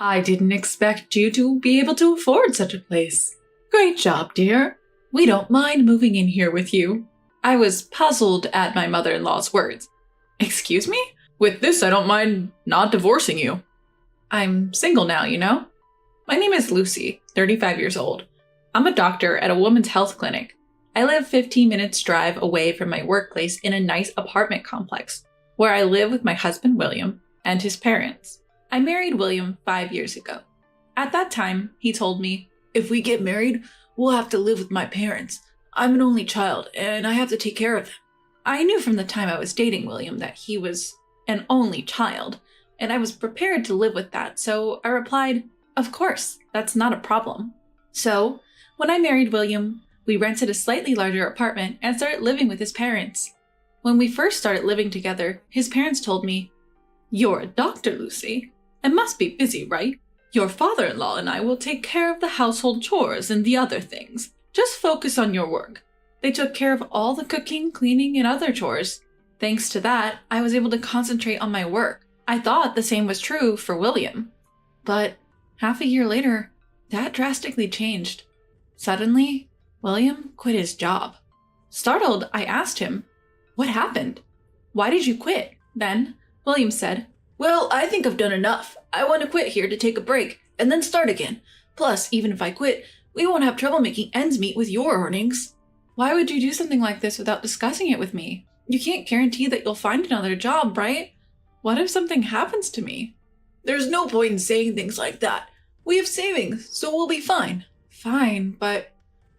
I didn't expect you to be able to afford such a place. Great job, dear. We don't mind moving in here with you. I was puzzled at my mother-in-law's words. Excuse me? With this, I don't mind not divorcing you. I'm single now, you know? My name is Lucy, 35 years old. I'm a doctor at a women's health clinic. I live 15 minutes drive away from my workplace in a nice apartment complex, where I live with my husband William and his parents. I married William 5 years ago. At that time, he told me, "If we get married, we'll have to live with my parents. I'm an only child, and I have to take care of them." I knew from the time I was dating William that he was an only child, and I was prepared to live with that, so I replied, "Of course, that's not a problem." So, when I married William, we rented a slightly larger apartment and started living with his parents. When we first started living together, his parents told me, "You're a doctor, Lucy, and must be busy, right? Your father-in-law and I will take care of the household chores and the other things. Just focus on your work." They took care of all the cooking, cleaning, and other chores. Thanks to that, I was able to concentrate on my work. I thought the same was true for William. But half a year later, that drastically changed. Suddenly, William quit his job. Startled, I asked him, "What happened? Why did you quit?" Then, William said, "Well, I think I've done enough. I want to quit here to take a break, and then start again. Plus, even if I quit, we won't have trouble making ends meet with your earnings." Why would you do something like this without discussing it with me? You can't guarantee that you'll find another job, right? What if something happens to me? "There's no point in saying things like that. We have savings, so we'll be fine." Fine, but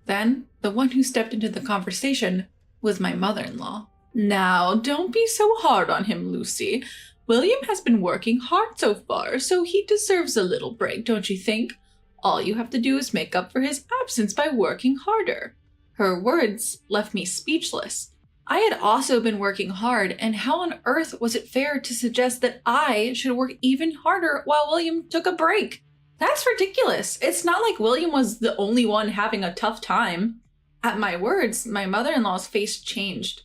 then the one who stepped into the conversation was my mother-in-law. "Now, don't be so hard on him, Lucy. William has been working hard so far, so he deserves a little break, don't you think? All you have to do is make up for his absence by working harder." Her words left me speechless. I had also been working hard, and how on earth was it fair to suggest that I should work even harder while William took a break? That's ridiculous. It's not like William was the only one having a tough time. At my words, my mother-in-law's face changed.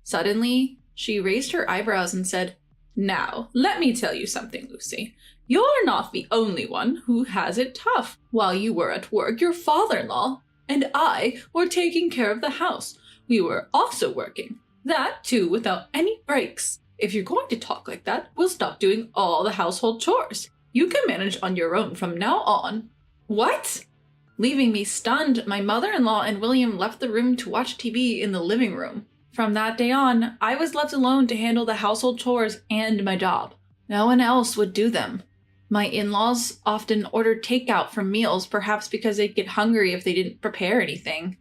Suddenly, she raised her eyebrows and said, "Now, let me tell you something, Lucy. You're not the only one who has it tough. While you were at work, your father-in-law and I were taking care of the house. We were also working. That, too, without any breaks. If you're going to talk like that, we'll stop doing all the household chores. You can manage on your own from now on." What? Leaving me stunned, my mother-in-law and William left the room to watch TV in the living room. From that day on, I was left alone to handle the household chores and my job. No one else would do them. My in-laws often ordered takeout for meals, perhaps because they'd get hungry if they didn't prepare anything.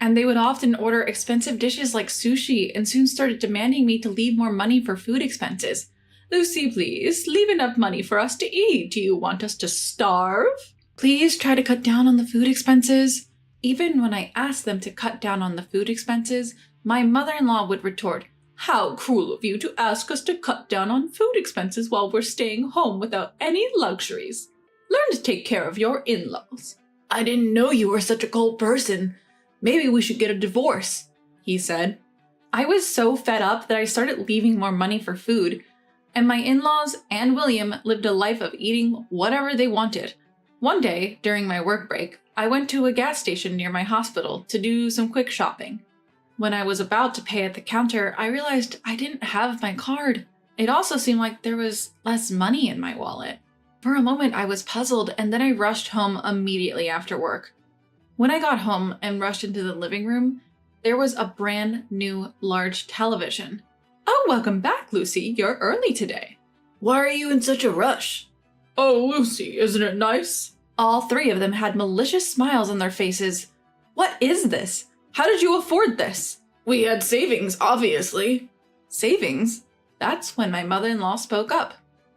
And they would often order expensive dishes like sushi and soon started demanding me to leave more money for food expenses. "Lucy, please, leave enough money for us to eat. Do you want us to starve? Please try to cut down on the food expenses." Even when I asked them to cut down on the food expenses, my mother-in-law would retort, "How cruel of you to ask us to cut down on food expenses while we're staying home without any luxuries. Learn to take care of your in-laws." "I didn't know you were such a cold person. Maybe we should get a divorce," he said. I was so fed up that I started leaving more money for food, and my in-laws and William lived a life of eating whatever they wanted. One day, during my work break, I went to a gas station near my hospital to do some quick shopping. When I was about to pay at the counter, I realized I didn't have my card. It also seemed like there was less money in my wallet. For a moment, I was puzzled, and then I rushed home immediately after work. When I got home and rushed into the living room, there was a brand new large television. "Oh, welcome back, Lucy. You're early today." "Why are you in such a rush?" "Oh, Lucy, isn't it nice?" All three of them had malicious smiles on their faces. "What is this? How did you afford this?" "We had savings, obviously." "Savings?" That's when my mother-in-law spoke up.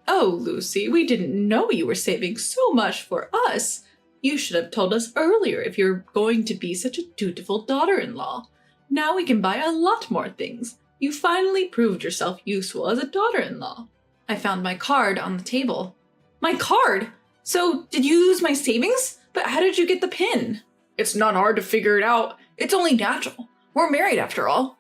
"Oh, Lucy, we didn't know you were saving so much for us. You should have told us earlier if you're going to be such a dutiful daughter-in-law. Now we can buy a lot more things. You finally proved yourself useful as a daughter-in-law." I found my card on the table. "My card? So, did you lose my savings? But how did you get the PIN?" "It's not hard to figure it out. It's only natural. We're married after all."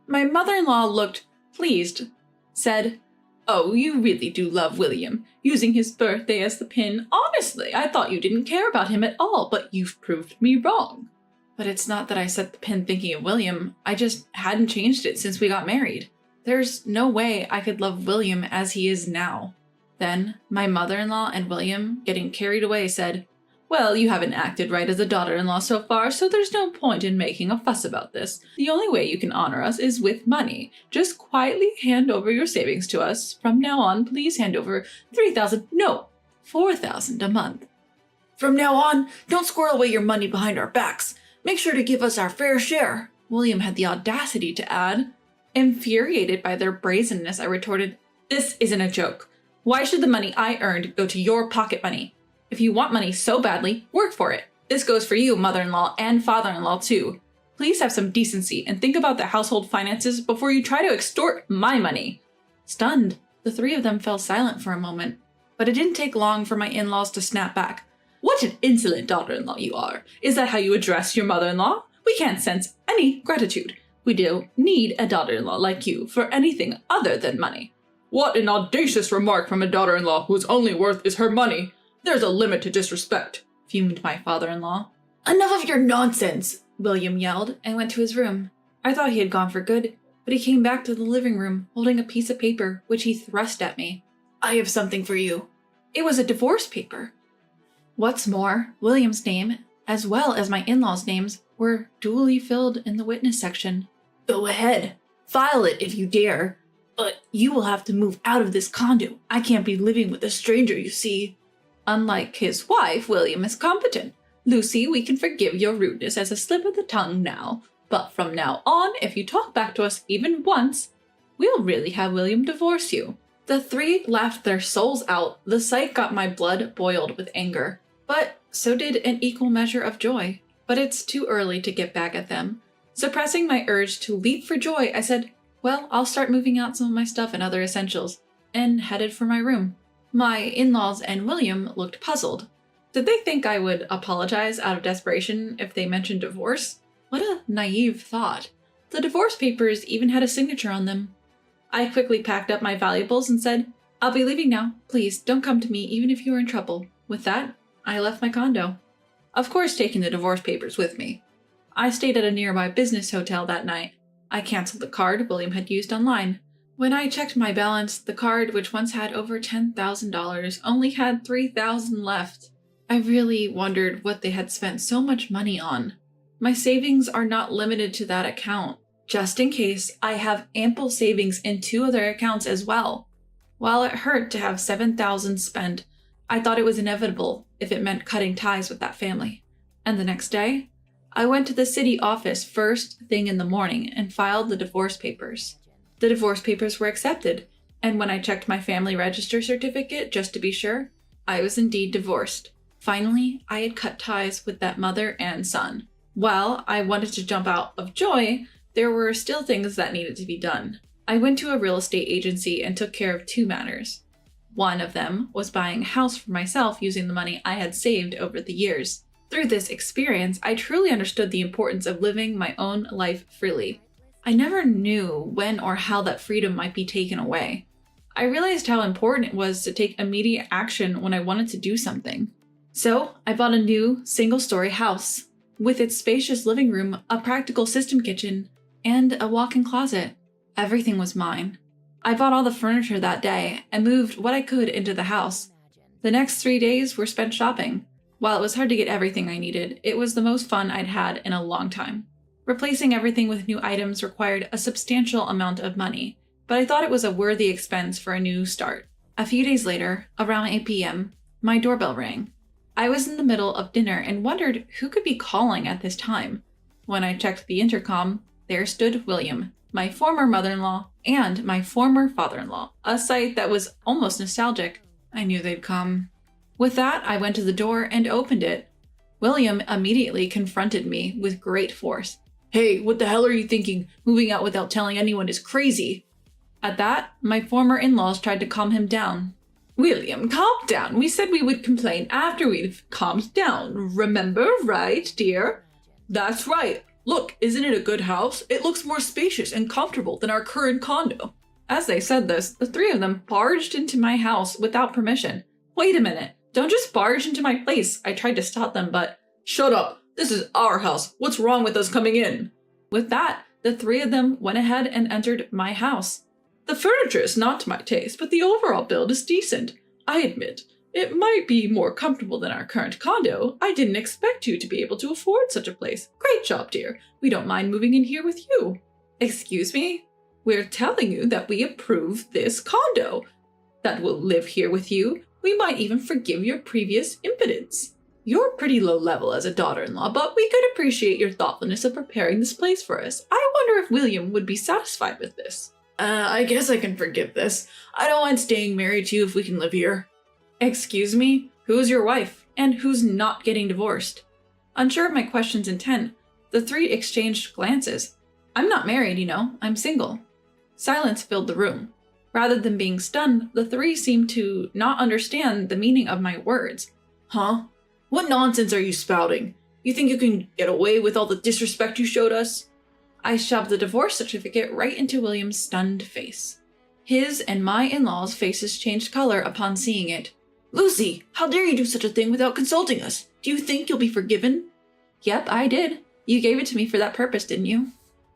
My mother-in-law looked pleased, said, Oh, you really do love William, using his birthday as the pin. Honestly, I thought you didn't care about him at all, but you've proved me wrong. But it's not that I set the pin thinking of William, I just hadn't changed it since we got married. There's no way I could love William as he is now. Then, my mother-in-law and William, getting carried away, said, "Well, you haven't acted right as a daughter-in-law so far, so there's no point in making a fuss about this. The only way you can honor us is with money. Just quietly hand over your savings to us. From now on, please hand over $4,000 a month. From now on, don't squirrel away your money behind our backs. Make sure to give us our fair share," William had the audacity to add. Infuriated by their brazenness, I retorted, "This isn't a joke. Why should the money I earned go to your pocket money? If you want money so badly, work for it. This goes for you, mother-in-law and father-in-law too. Please have some decency and think about the household finances before you try to extort my money." Stunned, the three of them fell silent for a moment, but it didn't take long for my in-laws to snap back. "What an insolent daughter-in-law you are. Is that how you address your mother-in-law? We can't sense any gratitude. We don't need a daughter-in-law like you for anything other than money." "What an audacious remark from a daughter-in-law whose only worth is her money. There's a limit to disrespect," fumed my father-in-law. "Enough of your nonsense," William yelled and went to his room. I thought he had gone for good, but he came back to the living room holding a piece of paper which he thrust at me. "I have something for you." It was a divorce paper. What's more, William's name, as well as my in-laws' names, were duly filled in the witness section. "Go ahead. File it if you dare. But you will have to move out of this condo. I can't be living with a stranger, you see." Unlike his wife, William is competent. "Lucy, we can forgive your rudeness as a slip of the tongue now. But from now on, if you talk back to us even once, we'll really have William divorce you." The three laughed their souls out. The sight got my blood boiled with anger. But so did an equal measure of joy. But it's too early to get back at them. Suppressing my urge to leap for joy, I said, "Well, I'll start moving out some of my stuff and other essentials," and headed for my room. My in-laws and William looked puzzled. Did they think I would apologize out of desperation if they mentioned divorce? What a naive thought. The divorce papers even had a signature on them. I quickly packed up my valuables and said, "I'll be leaving now. Please don't come to me even if you are in trouble." With that, I left my condo. Of course, taking the divorce papers with me. I stayed at a nearby business hotel that night. I canceled the card William had used online. When I checked my balance, the card, which once had over $10,000, only had $3,000 left. I really wondered what they had spent so much money on. My savings are not limited to that account. Just in case, I have ample savings in 2 other accounts as well. While it hurt to have $7,000 spent, I thought it was inevitable if it meant cutting ties with that family. And the next day, I went to the city office first thing in the morning and filed the divorce papers. The divorce papers were accepted, and when I checked my family register certificate just to be sure, I was indeed divorced. Finally, I had cut ties with that mother and son. While I wanted to jump out of joy, there were still things that needed to be done. I went to a real estate agency and took care of 2 matters. One of them was buying a house for myself using the money I had saved over the years. Through this experience, I truly understood the importance of living my own life freely. I never knew when or how that freedom might be taken away. I realized how important it was to take immediate action when I wanted to do something. So, I bought a new, single-story house, with its spacious living room, a practical system kitchen, and a walk-in closet. Everything was mine. I bought all the furniture that day and moved what I could into the house. The next 3 days were spent shopping. While it was hard to get everything I needed, it was the most fun I'd had in a long time. Replacing everything with new items required a substantial amount of money, but I thought it was a worthy expense for a new start. A few days later, around 8 p.m., my doorbell rang. I was in the middle of dinner and wondered who could be calling at this time. When I checked the intercom, there stood William, my former mother-in-law, and my former father-in-law, a sight that was almost nostalgic. I knew they'd come. With that, I went to the door and opened it. William immediately confronted me with great force. "Hey, what the hell are you thinking? Moving out without telling anyone is crazy." At that, my former in-laws tried to calm him down. "William, calm down. We said we would complain after we've calmed down. Remember, right, dear?" "That's right. Look, isn't it a good house? It looks more spacious and comfortable than our current condo." As they said this, the three of them barged into my house without permission. Wait a minute. Don't just barge into my place. I tried to stop them, but shut up. This is our house. What's wrong with us coming in? With that, the three of them went ahead and entered my house. The furniture is not to my taste, but the overall build is decent. I admit, it might be more comfortable than our current condo. I didn't expect you to be able to afford such a place. Great job, dear. We don't mind moving in here with you. Excuse me? We're telling you that we approve this condo, that we'll live here with you. We might even forgive your previous impotence. You're pretty low level as a daughter-in-law, but we could appreciate your thoughtfulness of preparing this place for us. I wonder if William would be satisfied with this. I guess I can forgive this. I don't mind staying married to you if we can live here. Excuse me? Who's your wife? And who's not getting divorced? Unsure of my question's intent, the three exchanged glances. I'm not married, you know. I'm single. Silence filled the room. Rather than being stunned, the three seemed to not understand the meaning of my words. Huh? What nonsense are you spouting? You think you can get away with all the disrespect you showed us? I shoved the divorce certificate right into William's stunned face. His and my in-laws' faces changed color upon seeing it. Lucy, how dare you do such a thing without consulting us? Do you think you'll be forgiven? Yep, I did. You gave it to me for that purpose, didn't you?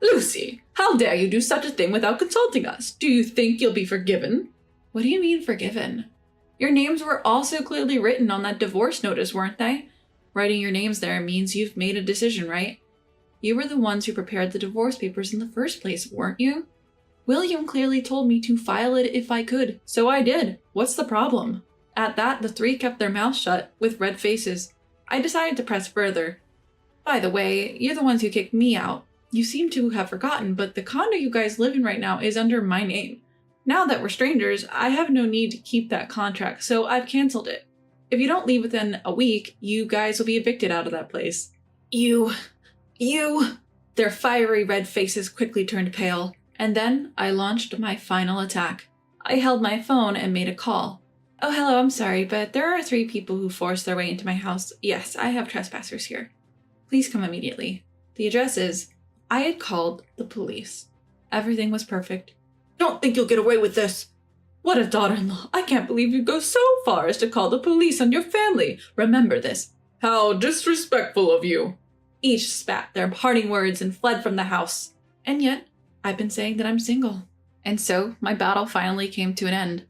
Lucy, how dare you do such a thing without consulting us? Do you think you'll be forgiven? What do you mean forgiven? Your names were also clearly written on that divorce notice, weren't they? Writing your names there means you've made a decision, right? You were the ones who prepared the divorce papers in the first place, weren't you? William clearly told me to file it if I could, so I did. What's the problem? At that, the three kept their mouths shut, with red faces. I decided to press further. By the way, you're the ones who kicked me out. You seem to have forgotten, but the condo you guys live in right now is under my name. Now that we're strangers, I have no need to keep that contract, so I've canceled it. If you don't leave within a week, you guys will be evicted out of that place. You... Their fiery red faces quickly turned pale, and then I launched my final attack. I held my phone and made a call. Oh, hello, I'm sorry, but there are 3 people who forced their way into my house. Yes, I have trespassers here. Please come immediately. The address is... I had called the police. Everything was perfect. Don't think you'll get away with this. What a daughter-in-law. I can't believe you go so far as to call the police on your family. Remember this. How disrespectful of you. Each spat their parting words and fled from the house. And yet, I've been saying that I'm single. And so, my battle finally came to an end.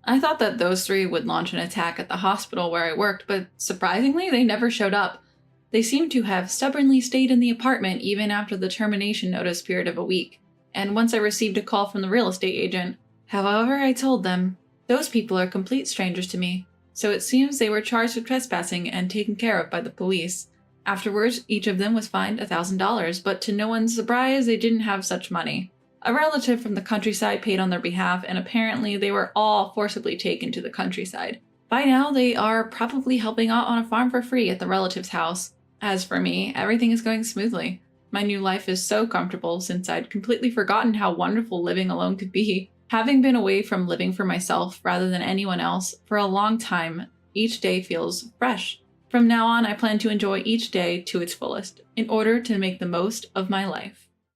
I thought that those 3 would launch an attack at the hospital where I worked, but surprisingly, they never showed up. They seemed to have stubbornly stayed in the apartment even after the termination notice period of a week. And once I received a call from the real estate agent, however, I told them, those people are complete strangers to me. So it seems they were charged with trespassing and taken care of by the police. Afterwards, each of them was fined $1,000, but to no one's surprise, they didn't have such money. A relative from the countryside paid on their behalf, and apparently they were all forcibly taken to the countryside. By now, they are probably helping out on a farm for free at the relative's house. As for me, everything is going smoothly. My new life is so comfortable since I'd completely forgotten how wonderful living alone could be. Having been away from living for myself rather than anyone else for a long time, each day feels fresh. From now on, I plan to enjoy each day to its fullest, in order to make the most of my life.